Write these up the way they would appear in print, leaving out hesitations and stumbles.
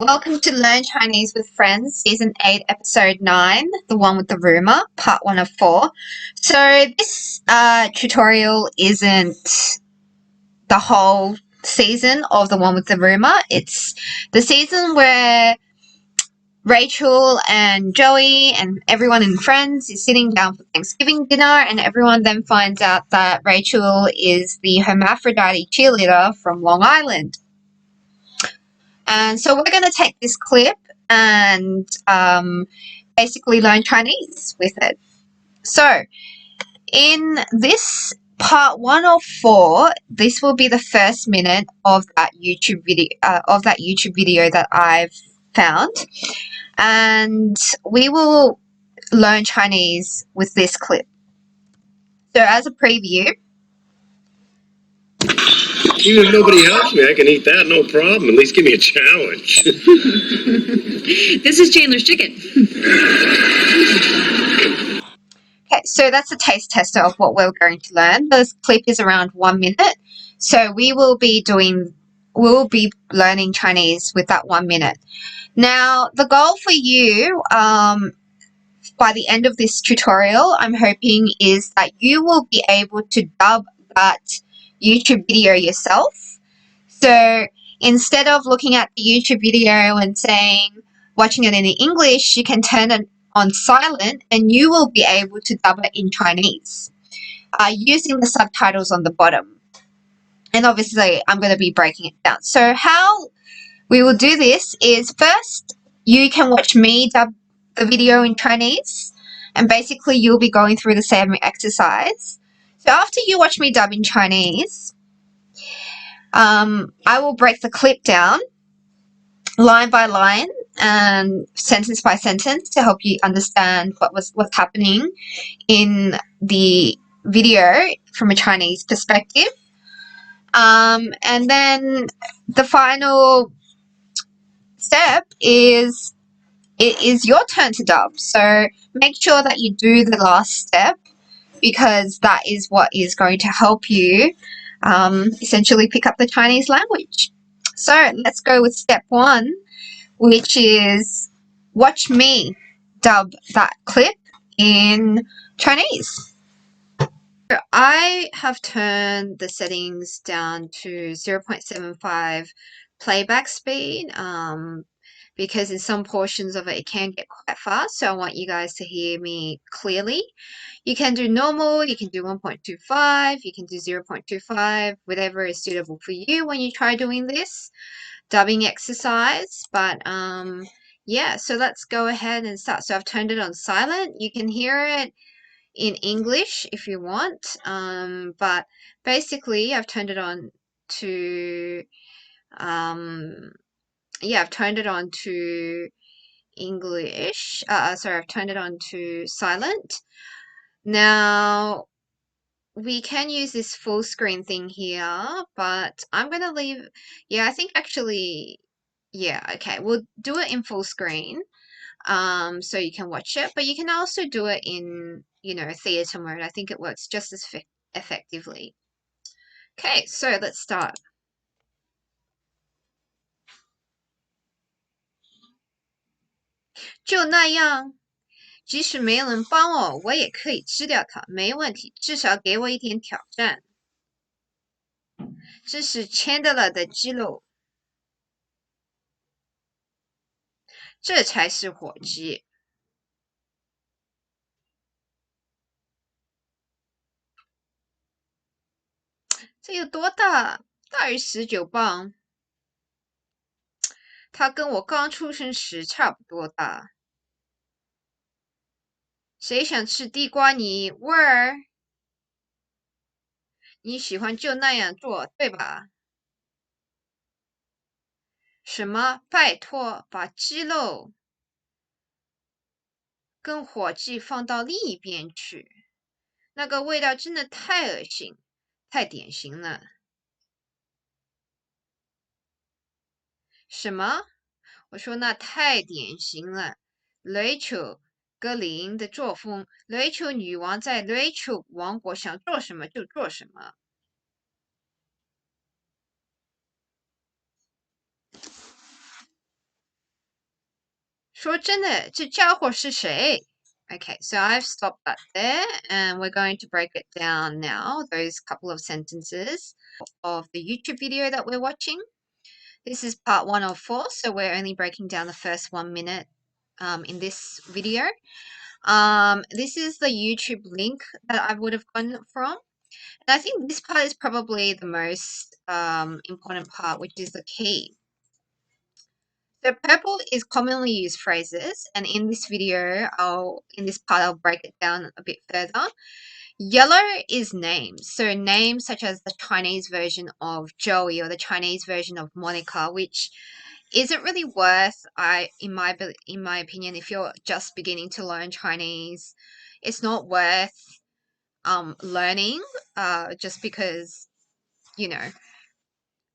Welcome to Learn Chinese with Friends, Season 8, Episode 9, the one with the rumor, Part 1 of 4. So this tutorial isn't the whole season of the one with the rumor. It's the season where Rachel and Joey and everyone in Friends is sitting down for Thanksgiving dinner, and everyone then finds out that Rachel is the Hermaphrodite cheerleader from Long Island. And so we're going to take this clip and basically learn Chinese with it. So in this part 1 of 4, this will be the first minute of that YouTube video that I've found, and we will learn Chinese with this clip. So as a preview. Even if nobody helps me, I can eat that, no problem. At least give me a challenge. This is Chandler's chicken. Okay, so that's a taste tester of what we're going to learn. This clip is around 1 minute. So we will be learning Chinese with that 1 minute. Now, the goal for you by the end of this tutorial, I'm hoping, is that you will be able to dub that YouTube video yourself. So instead of looking at the YouTube video and watching it in English, you can turn it on silent and you will be able to dub it in Chinese using the subtitles on the bottom. And obviously, I'm going to be breaking it down. So how we will do this is, first, you can watch me dub the video in Chinese, and basically you'll be going through the same exercise. So after you watch me dub in Chinese, I will break the clip down line by line and sentence by sentence to help you understand what's happening in the video from a Chinese perspective. And then the final step is it is your turn to dub. So make sure that you do the last step, because that is what is going to help you essentially pick up the Chinese language. So let's go with step 1, which is watch me dub that clip in Chinese. So I have turned the settings down to 0.75 playback speed because in some portions of it can get quite fast, so I want you guys to hear me clearly. You can do normal, you can do 1.25, you can do 0.25, whatever is suitable for you when you try doing this dubbing exercise. But yeah, so let's go ahead and start. So I've turned it on silent. You can hear it in English if you want, but basically I've turned it on to I've turned it on to English. Sorry, I've turned it on to silent. Now we can use this full screen thing here, but I'm gonna leave. Yeah, I think actually, yeah, okay, we'll do it in full screen, so you can watch it, but you can also do it in, theater mode. I think it works just as effectively. Okay, so let's start. 就那样，即使没人帮我，我也可以吃掉它，没问题，至少给我一点挑战。这是 Chandler 的肌肉，这才是火鸡。这有多大？大于19磅。它跟我刚出生时差不多大。谁想吃地瓜泥？味儿？你喜欢就那样做，对吧？什么？拜托，把鸡肉跟火鸡放到另一边去。那个味道真的太恶心，太典型了。什么？我说那太典型了。Rachel 格林的作风 ，Rachel 女王在 Rachel 王国想做什么就做什么。说真的，这家伙是谁? Okay, so I've stopped that there, and we're going to break it down now, those couple of sentences of the YouTube video that we're watching. This is part 1 of 4, so we're only breaking down the first 1 minute in this video. This is the YouTube link that I would have gone from. And I think this part is probably the most important part, which is the key. So purple is commonly used phrases, and in this video, in this part, I'll break it down a bit further. Yellow is names, so names such as the Chinese version of Joey or the Chinese version of Monica, which isn't really worth, in my opinion, if you're just beginning to learn Chinese, it's not worth learning just because, you know,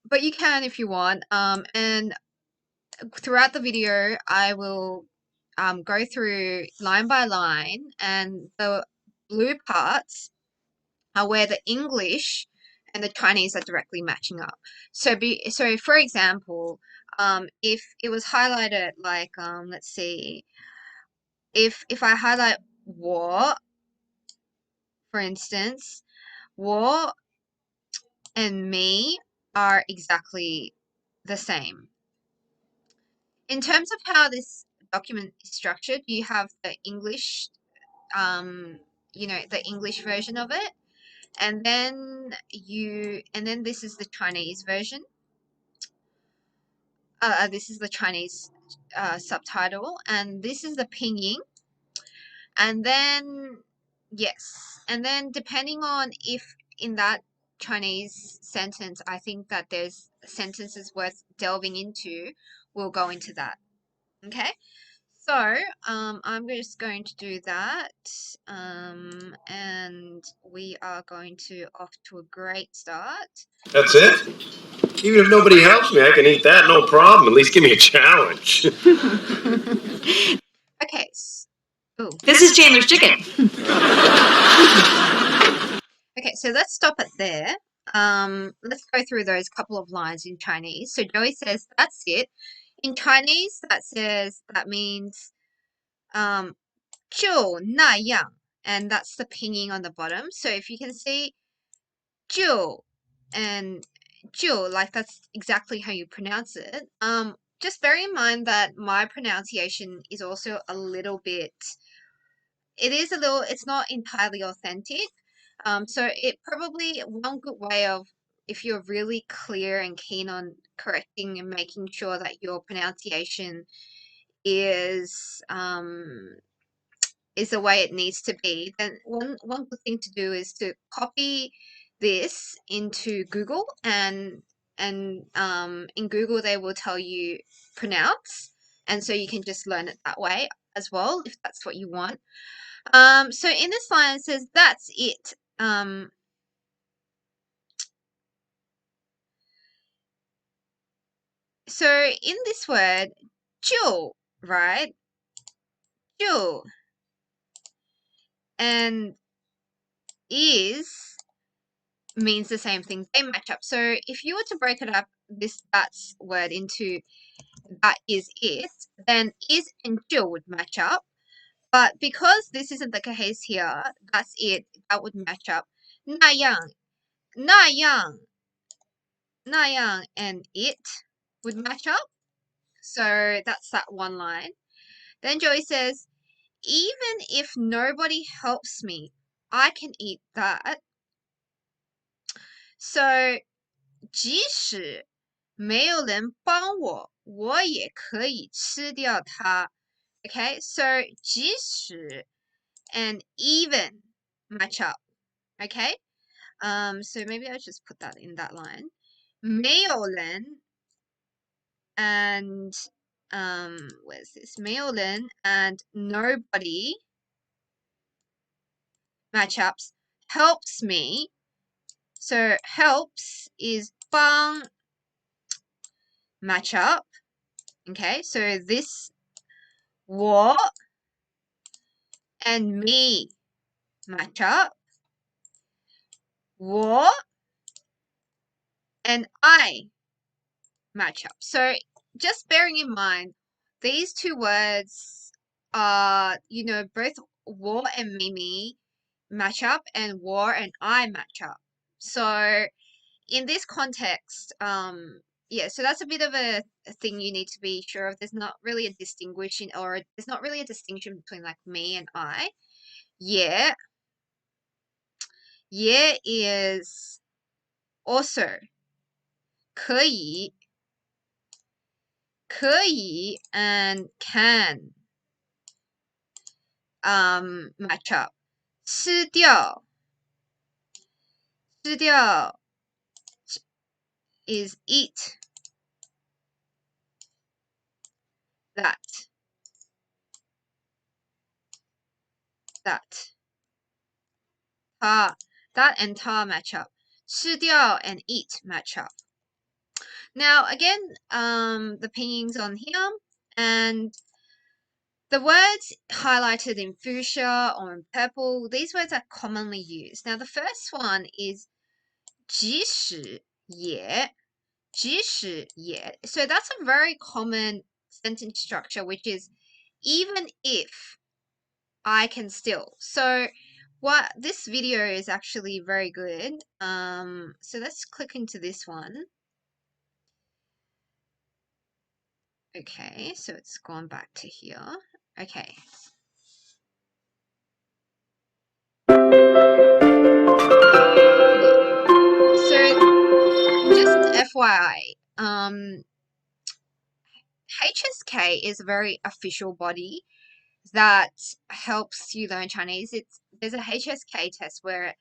but you can if you want. And throughout the video, I will go through line by line, and the blue parts are where the English and the Chinese are directly matching up. So for example, if it was highlighted like let's see, if I highlight 我, for instance, 我 and me are exactly the same. In terms of how this document is structured, you have the English, the English version of it, and then this is the Chinese version. This is the Chinese subtitle, and this is the pinyin. And then depending on if in that Chinese sentence, I think that there's sentences worth delving into, we'll go into that. Okay, so I'm just going to do that, and we are going to off to a great start. That's it? Even if nobody helps me, I can eat that, no problem. At least give me a challenge. Okay. Ooh. This is Chandler's chicken. Okay, so let's stop it there. Let's go through those couple of lines in Chinese. So Joey says, that's it. In Chinese, that means 就那样, and that's the pinyin on the bottom. So if you can see 就 and 就, like that's exactly how you pronounce it. Just bear in mind that my pronunciation is also a little bit, it's not entirely authentic. So it probably, one good way of, if you're really clear and keen on correcting and making sure that your pronunciation is the way it needs to be, then one good thing to do is to copy this into Google, and in Google they will tell you pronounce, and so you can just learn it that way as well if that's what you want. So in this line it says, that's it. So in this word, 就, right? 就 and is means the same thing. They match up. So if you were to break it up, that's word into that is it, then is and 就 would match up. But because this isn't the case here, that's it, that would match up. 那样and it would match up. So that's that one line. Then Joey says, even if nobody helps me, I can eat that. So 即使没有人帮我，我也可以吃掉它. Okay, so 即使 and even match up. Okay, so maybe I'll just put that in that line. 没有人 and where's this? 没有人 and nobody matchups. Helps me. So helps is 帮 matchup. Okay, so this 我 and me matchup. 我 and I matchup. So just bearing in mind, these two words are, you know, both war and Mimi match up and war and I match up. So in this context, yeah, so that's a bit of a thing you need to be sure of. There's not really a distinction, or there's not really a distinction between like me and I. Yeah. Yeah is also 可以 and can match up. 吃掉 is eat. That that and ta match up. 吃掉 and eat match up. Now again, the pingying's on here, and the words highlighted in fuchsia or in purple, these words are commonly used. Now the first one is 即使也 So that's a very common sentence structure, which is even if I can still. So what this video is actually very good. So let's click into this one. Okay, so it's gone back to here. Okay. So just FYI, HSK is a very official body that helps you learn Chinese. There's a HSK test where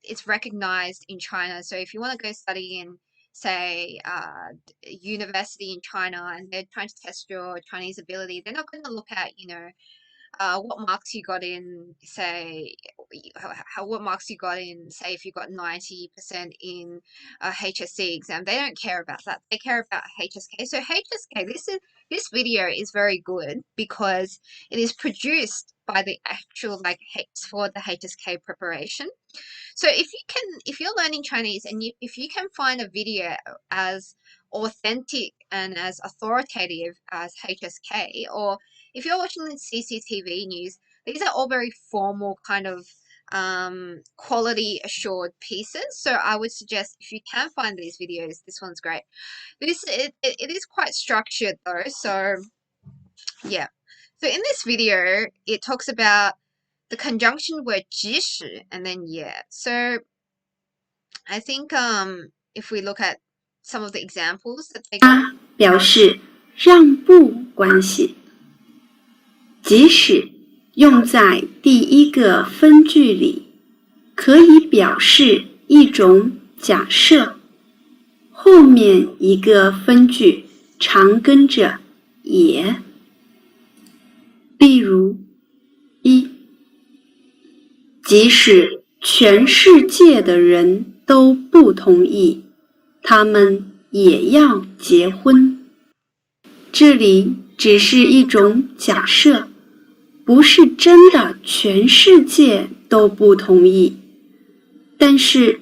it's recognized in China. So if you want to go study in, say, university in China, and they're trying to test your Chinese ability, they're not going to look at, you know, what marks you got in, say, what marks you got in, say, if you got 90% in a HSC exam. They don't care about that. They care about HSK. So HSK, this video is very good because it is produced by the actual, like, for the HSK preparation. So if you're learning Chinese, and if you can find a video as authentic and as authoritative as HSK, or if you're watching the CCTV news, these are all very formal kind of quality assured pieces. So I would suggest, if you can find these videos, this one's great. It is quite structured though, so yeah. So in this video, it talks about the conjunction word 即使 and then yeah. So I think if we look at some of the examples that they got, 表示让步关系，即使用在第一个分句里，可以表示一种假设，后面一个分句常跟着也。例如，一，即使全世界的人都不同意，他们也要结婚。这里只是一种假设，不是真的全世界都不同意。但是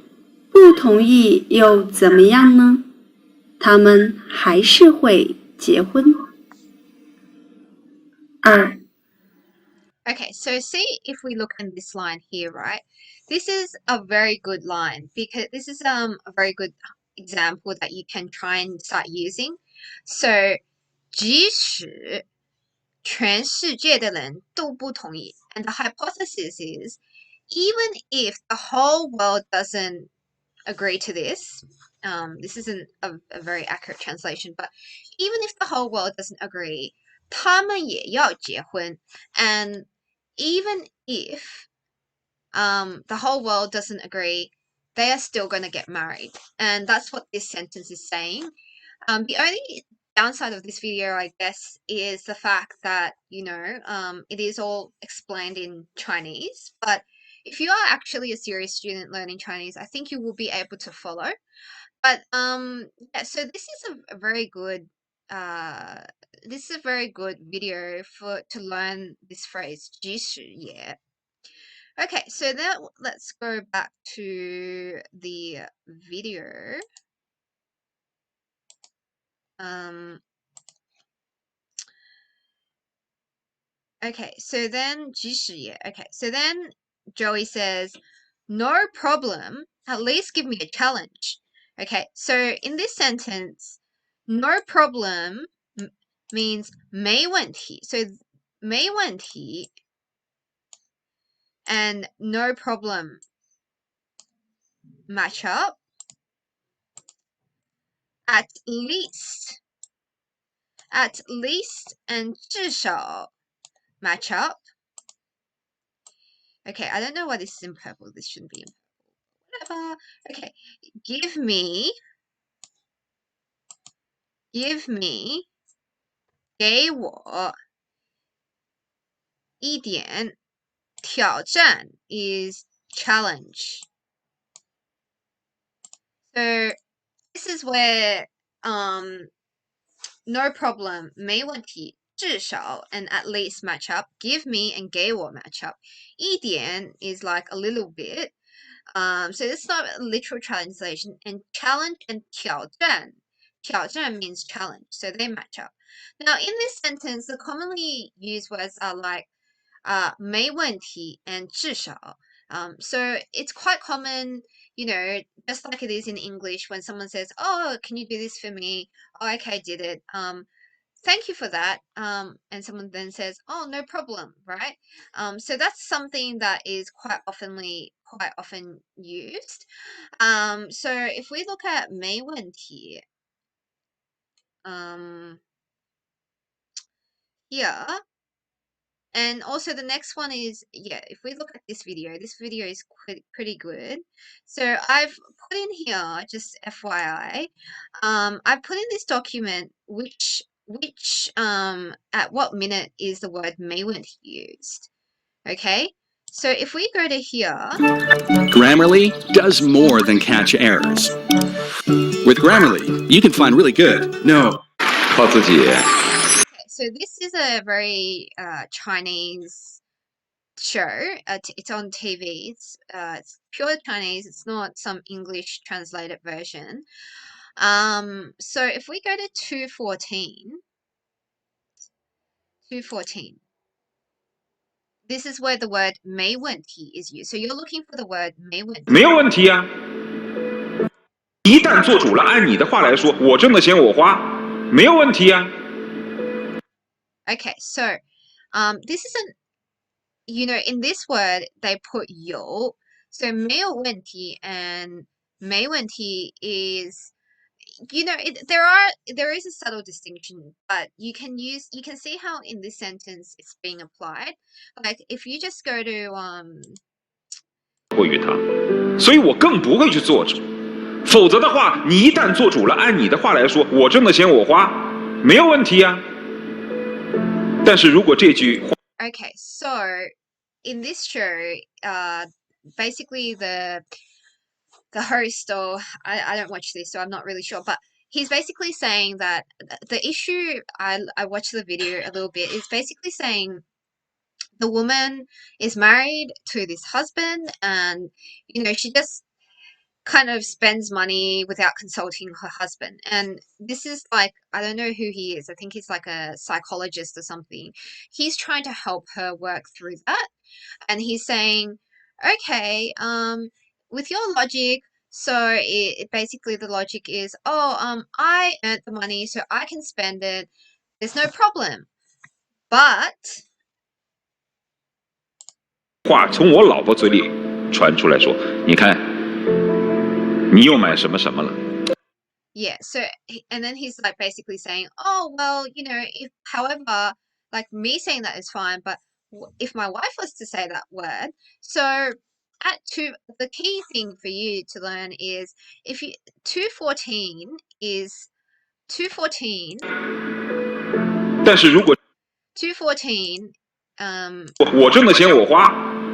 不同意又怎么样呢？他们还是会结婚。二 okay, so see if we look in this line here, right? This is a very good line because this is a very good example that you can try and start using. So 即使全世界的人都不同意, and the hypothesis is even if the whole world doesn't agree to this, this isn't a very accurate translation, but even if the whole world doesn't agree, 他们也要结婚, and even if the whole world doesn't agree, they are still going to get married. And that's what this sentence is saying. The only downside of this video, I guess, is the fact that, you know, it is all explained in Chinese. But if you are actually a serious student learning Chinese, I think you will be able to follow. But yeah, so this is a very good video to learn this phrase 即使也. Okay, so now let's go back to the video. Okay, so then 即使也 okay, so then Joey says, no problem, at least give me a challenge. Okay, so in this sentence, no problem means 没问题. So 没问题 and no problem match up. At least and 至少 match up. Okay, I don't know why this is in purple. This shouldn't be in purple. Whatever. Okay, give me 给我一点挑战 is challenge. So this is where no problem 没问题至少 and at least match up. Give me and 给我 match up. 一点 is like a little bit. So it's not a literal translation. And challenge and 挑战 means challenge, so they match up. Now, in this sentence, the commonly used words are like 没问题 and 至少. So it's quite common, you know, just like it is in English when someone says, "Oh, can you do this for me?" "Oh, okay, I did it. Thank you for that." And someone then says, "Oh, no problem," right? So that's something that is quite often used. So if we look at 没问题, here, and also the next one is, yeah, if we look at this video is pretty good. So I've put in here, just FYI, I've put in this document which at what minute is the word 没问题 used. Okay, so if we go to here, Grammarly does more than catch errors. With Grammarly, you can find really good,靠自己。 so this is a very Chinese show. It's on TV. It's pure Chinese. It's not some English translated version. So if we go to 214, this is where the word 没问题 is used. So you're looking for the word 没问题。没有问题呀、一旦做主了，按你的话来说，我挣的钱我花，没有问题呀、Okay, so this isn't, you know, in this word they put 有, so 没有问题 and 没问题 is, you know, there is a subtle distinction, but you can see how in this sentence it's being applied. Like if you just go to 过于他，所以我更不会去做主。否则的话，你一旦做主了，按你的话来说，我挣的钱我花，没有问题呀、但是如果这句话 okay, so in this show, basically the host, or I don't watch this, so I'm not really sure, but he's basically saying that the issue, I watched the video a little bit, is basically saying the woman is married to this husband and, you know, she just kind of spends money without consulting her husband. And this is like, I don't know who he is. I think he's like a psychologist or something. He's trying to help her work through that. And he's saying, okay, with your logic, so it basically the logic is, I earned the money, so I can spend it. There's no problem. But 话从我老婆嘴里传出来说，你看，你又买什么什么了？ yeah, so and then he's like basically saying, oh well, you know, if however, like me saying that is fine, but if my wife was to say that word, so the key thing for you to learn is if you 214 is 214. 但是如果 214, 我挣的钱我花，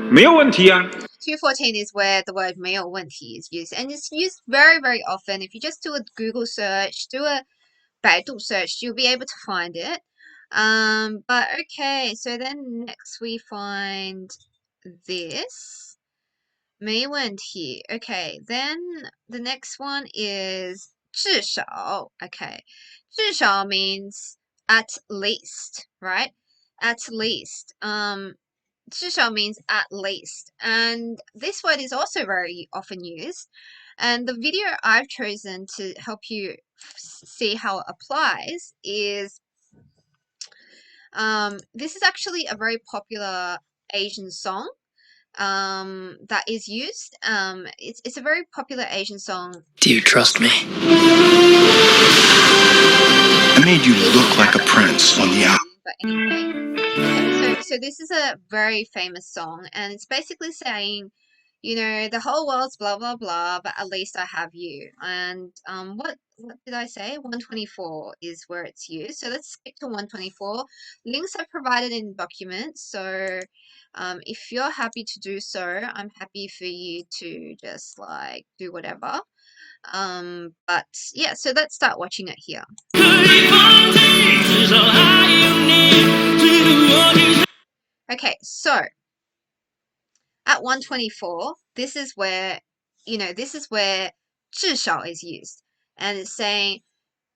没有问题呀、214 is where the word 没有问题 is used, and it's used very, very often. If you just do a Google search, do a Baidu search, you'll be able to find it. But okay, so then next we find this 没问题. Okay, then the next one is 至少. Okay, 至少 means at least, right? at least. 至少 means at least, and this word is also very often used. And the video I've chosen to help you see how it applies is this is actually a very popular Asian song that is used. It's a very popular Asian song. Do you trust me? I made you look like a prince on the out. But anyway, okay, so this is a very famous song, and it's basically saying, you know, the whole world's blah blah blah, but at least I have you. And what did I say? 124 is where it's used. So let's skip to 124. Links are provided in documents. So if you're happy to do so, I'm happy for you to just like do whatever. But yeah, so let's start watching it here. Okay, so at 124, this is where, you know, this is where 至少 is used, and it's saying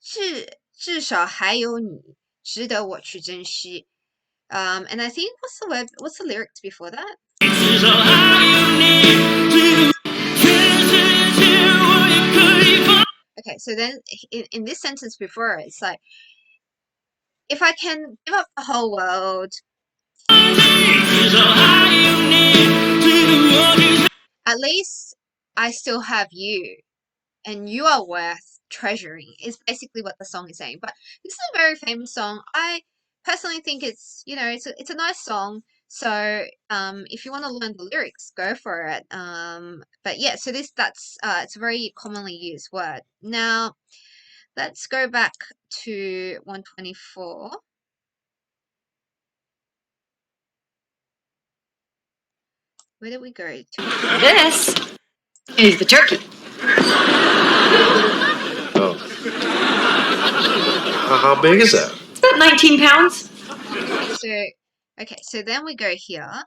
至少还有你值得我去珍惜. And I think what's the lyrics before that? Okay, so then in this sentence before, it's like, if I can give up the whole world, at least I still have you, and you are worth treasuring, is basically what the song is saying. But this is a very famous song. I personally think it's, you know, it's a nice song. So if you want to learn the lyrics, go for it. But yeah, so that's it's a very commonly used word. Now let's go back to 124. Where did we go to? This is the turkey. Oh. How big is that? It's about 19 pounds. Okay, so then we go here.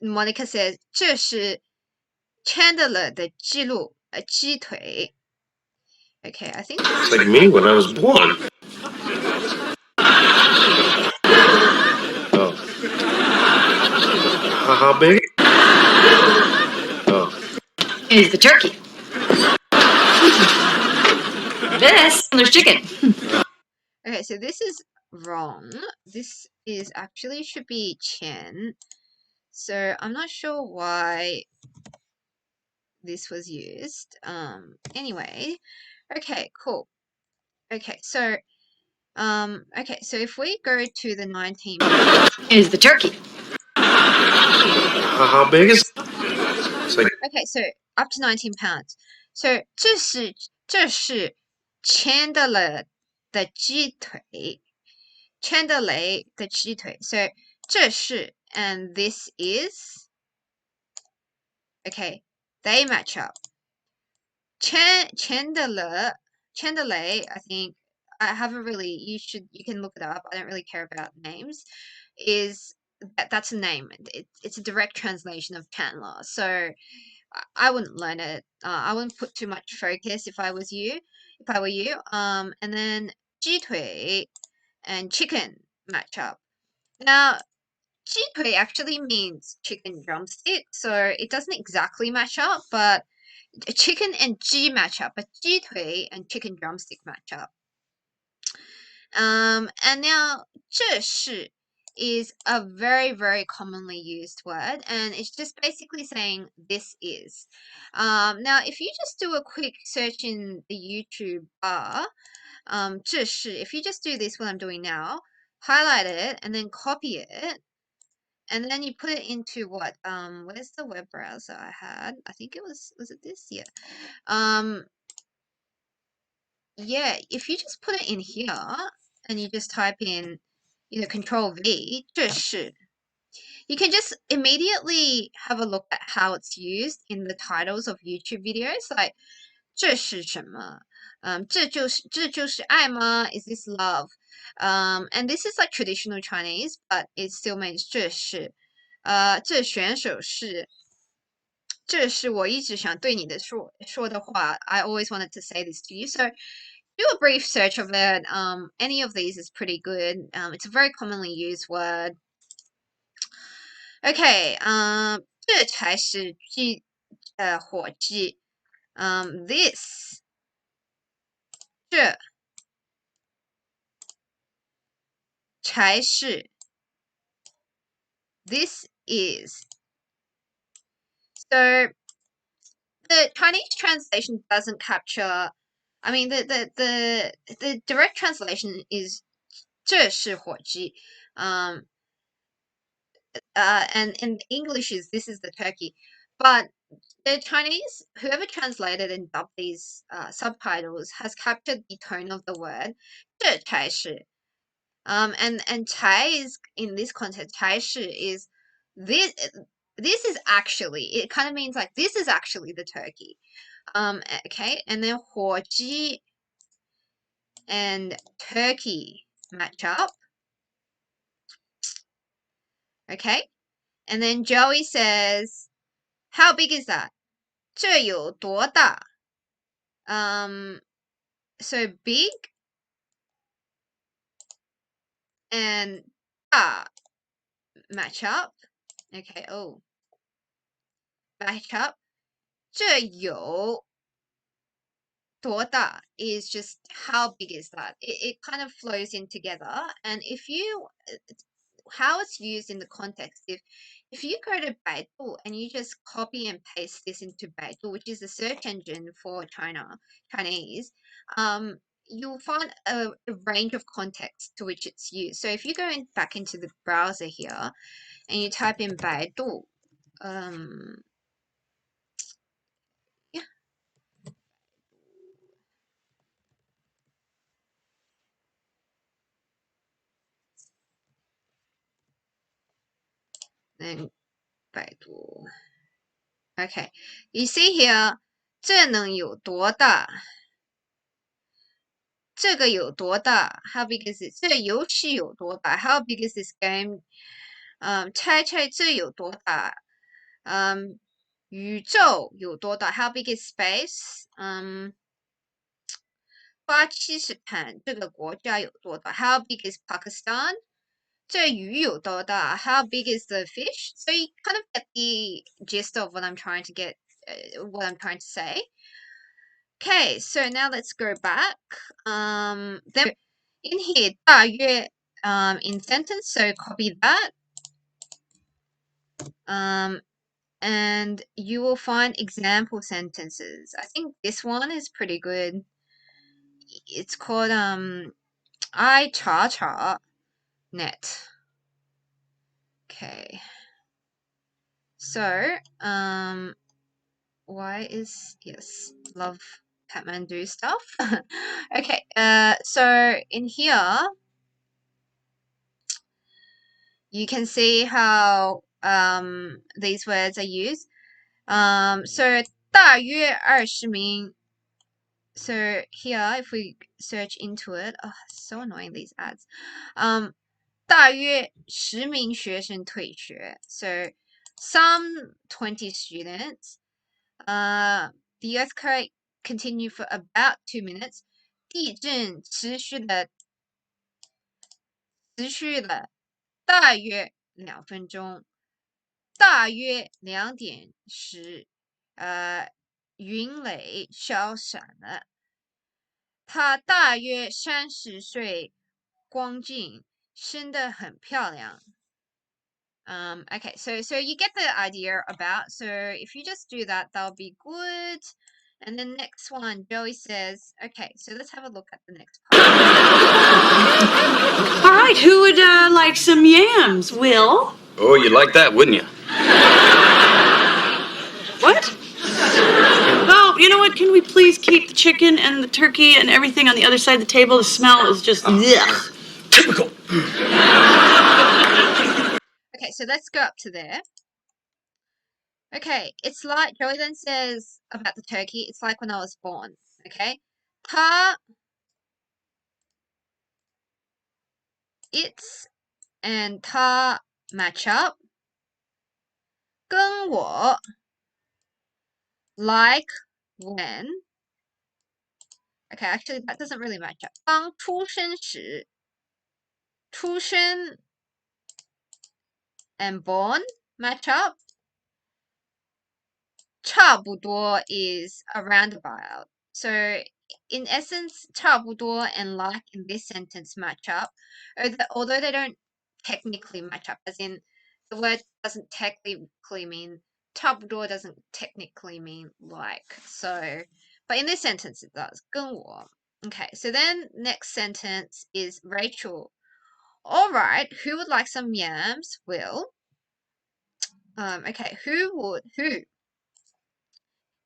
Monica says 这是 Chandler 的记录鸡腿. Okay, I think It's like me when I was born. Oh. How big? Oh. Is the turkey. This is chicken. Okay, so this is wrong. This is actually should be Chen. So I'm not sure why this was used. Anyway, okay, cool. Okay, so if we go to the 19 Is the turkey. How big is? It's like okay, so up to 19 pounds. So 这是 Chandler 的鸡腿 Chandler 的鸡腿 So 这是 and this is okay, they match up. Chandler, I think I haven't really. You can look it up. I don't really care about names. That's a name. It's a direct translation of Chandler. So I wouldn't learn it. I wouldn't put too much focus if I were you. And then 鸡腿 and chicken match up. Now 鸡腿 actually means chicken drumstick, so it doesn't exactly match up, but chicken and 鸡 match up, but 鸡腿 and chicken drumstick match up. And now 这是 is a very, very commonly used word, and it's just basically saying this is. Now, if you just do a quick search in the YouTube bar, 这是, if you just do this, what I'm doing now, highlight it and then copy it, and then you put it into what? Where's the web browser I had? I think it was it this? Yeah. Yeah, if you just put it in here and you just type in, you know, Control V, 这是, you can just immediately have a look at how it's used in the titles of YouTube videos, like 这是什么? 这就是爱吗? Is this love? And this is like traditional Chinese, but it still means 这是. 这选手是. 这是我一直想对你的说的话. I always wanted to say this to you. So do a brief search of it. Any of these is pretty good. It's a very commonly used word. Okay, 这才是伙计。This 这才是 this is. So the Chinese translation doesn't capture. I mean, the direct translation is 这是伙计. And in English is this is the turkey, but the Chinese, whoever translated and dubbed these subtitles, has captured the tone of the word 这才是. And 才 is in this context, 才是 is this. This is actually, it kind of means like this is actually the turkey. Okay, and then 火鸡 and turkey match up. Okay, and then Joey says, how big is that? 这有多大? So big and 大 match up. Okay, oh, match up. 这有多大 is just how big is that? It kind of flows in together. And if you, how it's used in the context, if you go to Baidu and you just copy and paste this into Baidu, which is the search engine for Chinese, you'll find a range of contexts to which it's used. So if you go back into the browser here and you type in Baidu, then Baidu. Okay, you see here, 这能有多大? 这个有多大? How big is it? 这个游戏有多大? How big is this game? 猜猜这有多大? 宇宙有多大? How big is space? 巴基斯坦这个国家有多大? How big is Pakistan? 这鱼有多大? How big is the fish? So you kind of get the gist of what I'm trying to get, what I'm trying to say. Okay, so now let's go back. Then in here, 大约 in sentence, so copy that. And you will find example sentences. I think this one is pretty good. It's called I cha net. Okay. So, why is, yes, love Kathmandu stuff. Okay, so in here, you can see how these words are used. So 大约20名. So here, if we search into it, oh, so annoying, these ads. 大约10名学生退学. So some 20 students. The earthquake continued for about 2 minutes. 地震持续了大约2分钟。大约2点时，云雷消散了。她大约30岁，光景生得很漂亮。Okay, so you get the idea about. So if you just do that, that'll be good. And the next one, Joey says, okay, so let's have a look at the next part. All right, who would like some yams, Will? Oh, you'd like that, wouldn't you? What? Oh, you know what? Can we please keep the chicken and the turkey and everything on the other side of the table? The smell is just ugh. Typical. Okay, so let's go up to there. Okay, it's like, Joey then says about the turkey, it's like when I was born, okay? Ta, it's, and ta match up. 跟我 like when Okay, actually that doesn't really match up. 刚出生时，出生 and born match up. 差不多 is a roundabout. So in essence, 差不多 and like in this sentence match up, although they don't technically match up, as in the word doesn't technically mean 差不多 doesn't technically mean like. So, but in this sentence it does. 跟我. Okay, so then next sentence is Rachel. All right, who would like some yams? Will. Okay, who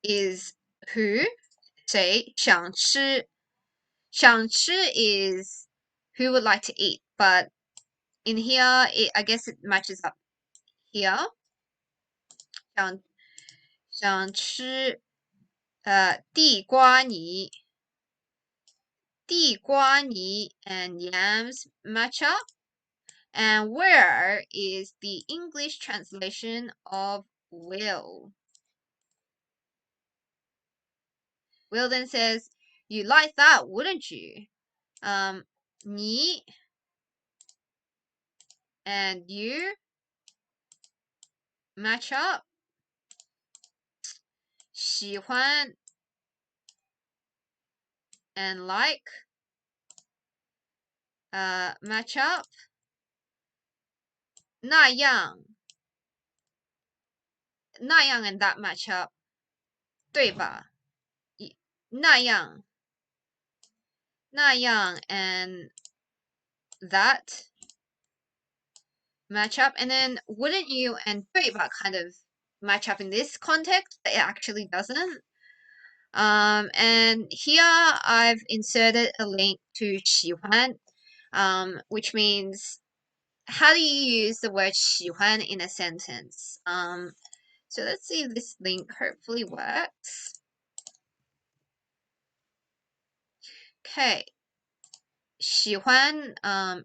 is who? Say 想吃. 想吃 is who would like to eat, but in here, I guess it matches up here. 想吃地瓜泥 and yams match up. And where is the English translation of will? Will then says, you like that, wouldn't you? 你 and you match up. 喜欢 and like match up. 那样 and that match up. 对吧？那样 and that match up. And then wouldn't you and 对吧 kind of match up in this context, but it actually doesn't. And here I've inserted a link to 喜欢, which means how do you use the word 喜欢 in a sentence? So let's see if this link hopefully works. Okay. 喜欢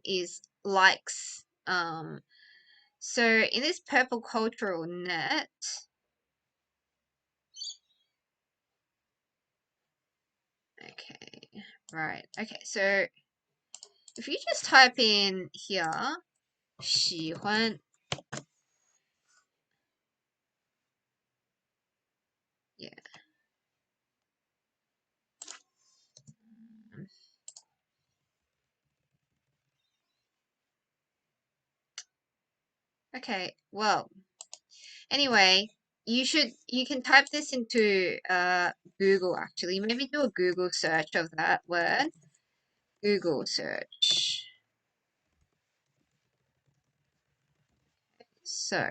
is likes. So in this purple cultural net, okay, right. Okay, so if you just type in here, 喜欢, yeah. Okay, well, anyway, you can type this into Google actually. Maybe do a Google search of that word. Google search. So,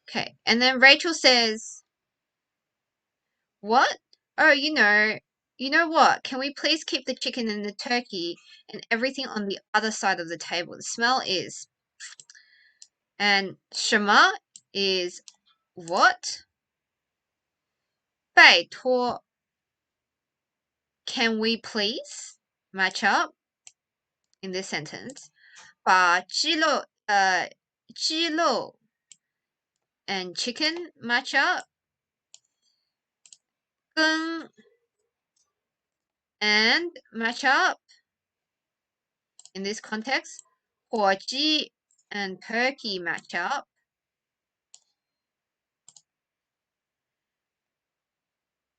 okay, and then Rachel says, what? Oh, you know what? Can we please keep the chicken and the turkey and everything on the other side of the table? The smell is. And 什么 is what? 拜托 can we please match up in this sentence? 把鸡肉 and chicken match up. 跟 and match up in this context. 火鸡 and turkey match up.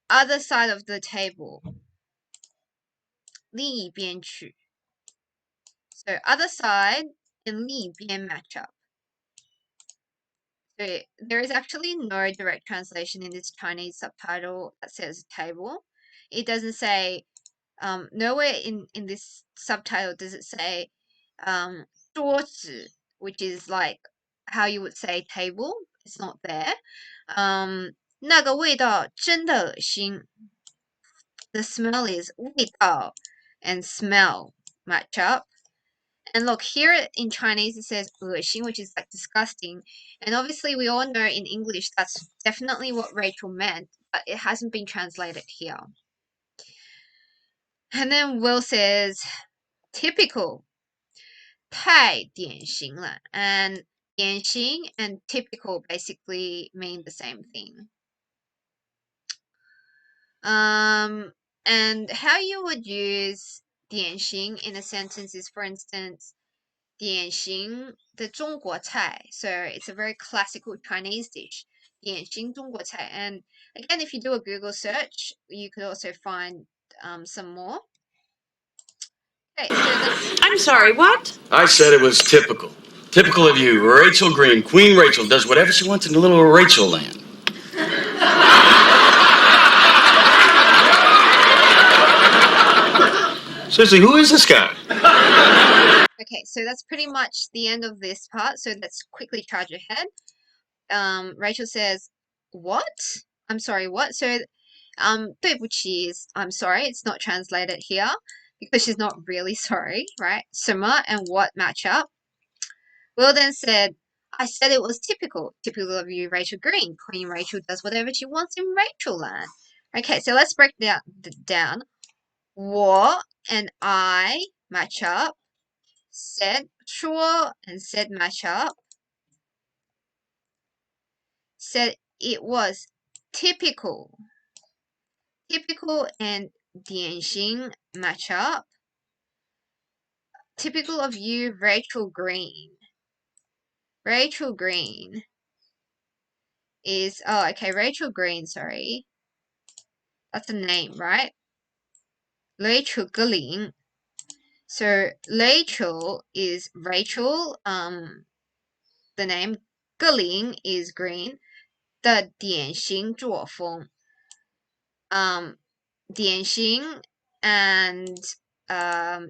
Other side of the table. 另一边去. So other side and 另一边 match up. So there is actually no direct translation in this Chinese subtitle that says table. It doesn't say, nowhere in this subtitle does it say 桌子, which is like how you would say table. It's not there. 那个味道真的恶心. The smell is 味道 and smell match up. And look, here in Chinese it says 恶心, which is like disgusting. And obviously we all know in English that's definitely what Rachel meant, but it hasn't been translated here. And then Will says, typical. 太典型了. And 典型 and typical basically mean the same thing. And how you would use 点心 in a sentence is, for instance, 点心的中国菜. So it's a very classical Chinese dish. 点心中国菜. And again, if you do a Google search, you could also find some more. Okay, so I'm sorry, what? I said it was typical. Typical of you. Rachel Green, Queen Rachel, does whatever she wants in the little Rachel land. Seriously, who is this guy? Okay, so that's pretty much the end of this part. So let's quickly charge ahead. Rachel says, what? I'm sorry, what? So, 对不起 is I'm sorry. It's not translated here because she's not really sorry, right? 什么 and what match up. Will then said, I said it was typical. Typical of you, Rachel Green. Queen Rachel does whatever she wants in Rachel land. Okay, so let's break down. 我 and I match up. Said, 说 and said match up. Said it was typical. Typical and 典型 match up. Typical of you, Rachel Green. Rachel Green is, oh, okay, Rachel Green, sorry. That's a name, right? Rachel Green. So Rachel is Rachel, the name. Green is green. 的典型作风. 典型 and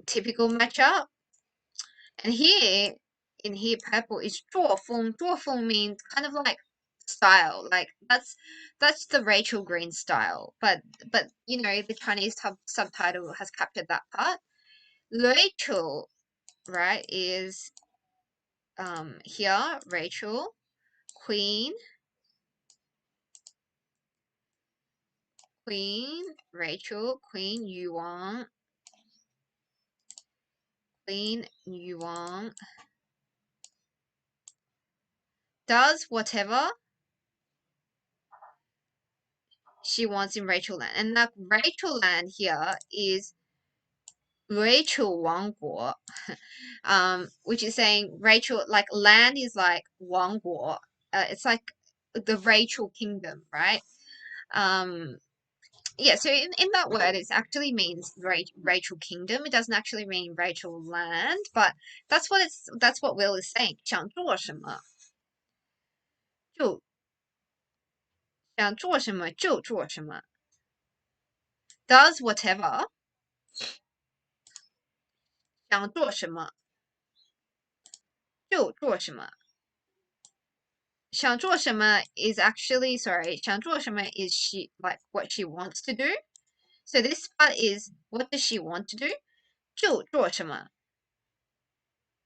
typical matchup. And here, in here, purple is 作风. 作风 means kind of like style. Like that's the Rachel Green style. But you know, the Chinese subtitle has captured that part. Rachel, right, is here, Rachel, Queen, Rachel, Queen Yuan, does whatever she wants in Rachel land. And that Rachel land here is Rachel 王国, which is saying Rachel, like land is like 王国, it's like the Rachel kingdom, right? Yeah, so in that word, it actually means Rachel kingdom. It doesn't actually mean Rachel land, but that's what Will is saying. 想做什么就想做什么就做什么. Does whatever. 想做什么就做什么. 想做什么 is actually, sorry, 想做什么 is she, like what she wants to do. So this part is what does she want to do? 就做什么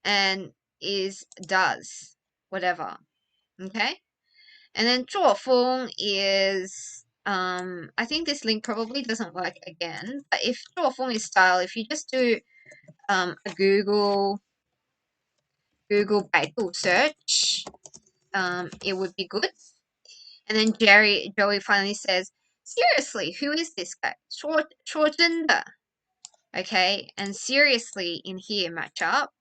and is does whatever. Okay? And then 作风 is I think this link probably doesn't work again, but if 作风 is style, if you just do a Google Baidu search, it would be good. And then Joey finally says, seriously, who is this guy? 说真的. Okay, and seriously in here match up.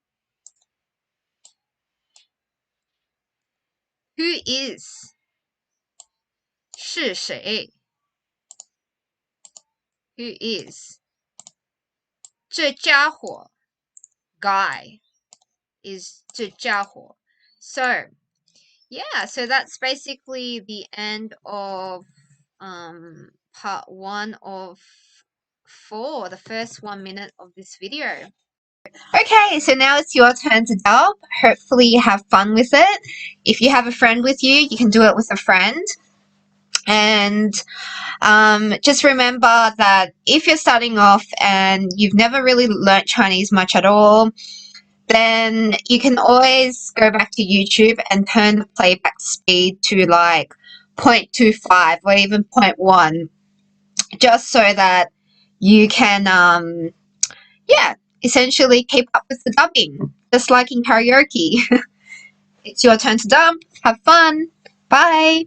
Who is? 是谁? Who is? 这家伙 guy is 这家伙. So, yeah, so that's basically the end of part 1 of 4, the first 1 minute of this video. Okay, so now it's your turn to dub. Hopefully you have fun with it. If you have a friend with you, you can do it with a friend. And just remember that if you're starting off and you've never really learnt Chinese much at all, then you can always go back to YouTube and turn the playback speed to like 0.25 or even 0.1, just so that you can, essentially keep up with the dubbing, just like in karaoke. It's your turn to dub. Have fun. Bye.